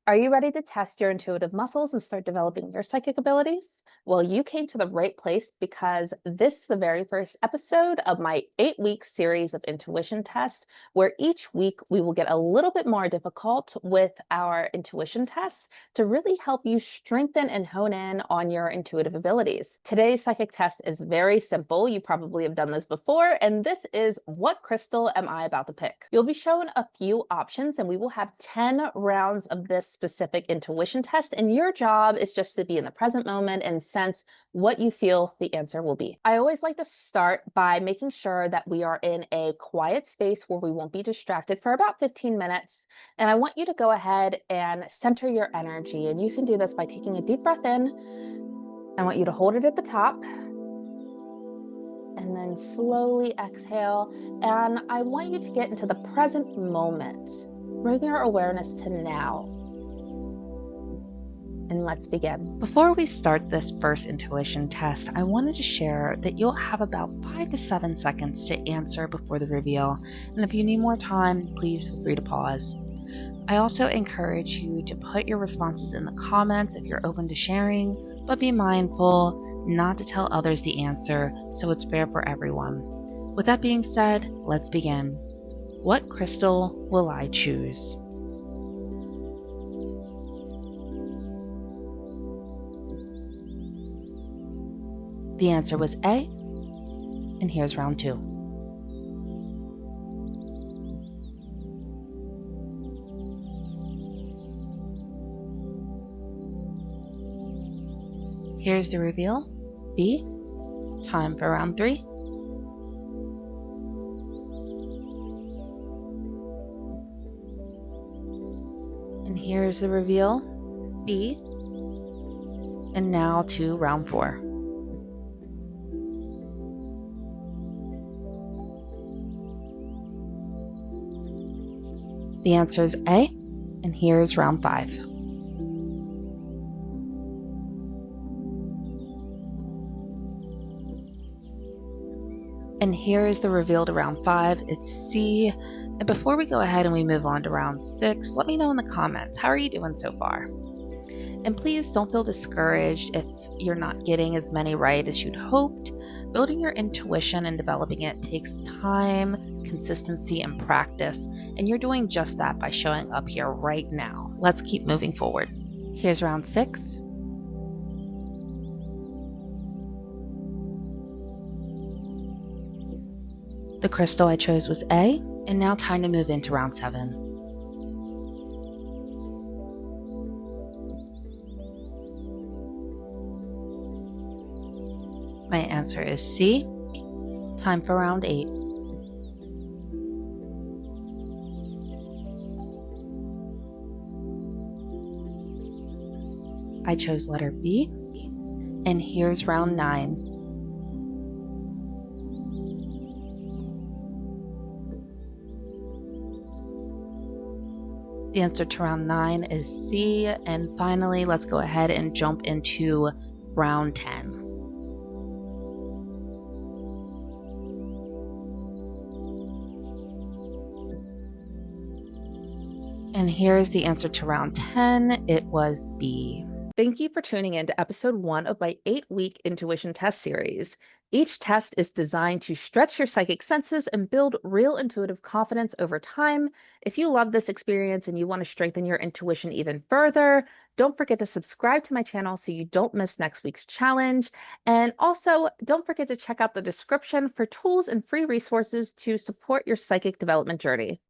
Are you ready to test your intuitive muscles and start developing your psychic abilities? Well, you came to the right place because this is the very first episode of my 8-week series of intuition tests, where each week we will get a little bit more difficult with our intuition tests to really help you strengthen and hone in on your intuitive abilities. Today's psychic test is very simple. You probably have done this before, and this is: what crystal am I about to pick? You'll be shown a few options, and we will have 10 rounds of this specific intuition test, and your job is just to be in the present moment and sense what you feel the answer will be. I always like to start by making sure that we are in a quiet space where we won't be distracted for about 15 minutes. And I want you to go ahead and center your energy. And you can do this by taking a deep breath in. I want you to hold it at the top and then slowly exhale. And I want you to get into the present moment. Bring your awareness to now. And let's begin. Before we start this first intuition test, I wanted to share that you'll have about 5 to 7 seconds to answer before the reveal. And if you need more time, please feel free to pause. I also encourage you to put your responses in the comments if you're open to sharing, but be mindful not to tell others the answer so it's fair for everyone. With that being said, let's begin. What crystal will I choose? The answer was A, and here's round 2. Here's the reveal, B. Time for round 3. And here's the reveal, B. And now to round 4. The answer is A, and here's round 5. And here is the reveal to round 5. It's C. And before we go ahead and we move on to round 6, let me know in the comments, how are you doing so far? And please don't feel discouraged if you're not getting as many right as you'd hoped. Building your intuition and developing it takes time, consistency, and practice, and you're doing just that by showing up here right now. Let's keep moving forward. Here's round 6. The crystal I chose was A, and now time to move into round 7. My answer is C. Time for round 8. I chose letter B, and here's round 9. The answer to round 9 is C, and finally, let's go ahead and jump into round 10. And here's the answer to round 10. It was B. Thank you for tuning in to episode 1 of my 8-week intuition test series. Each test is designed to stretch your psychic senses and build real intuitive confidence over time. If you love this experience and you want to strengthen your intuition even further, don't forget to subscribe to my channel so you don't miss next week's challenge. And also, don't forget to check out the description for tools and free resources to support your psychic development journey.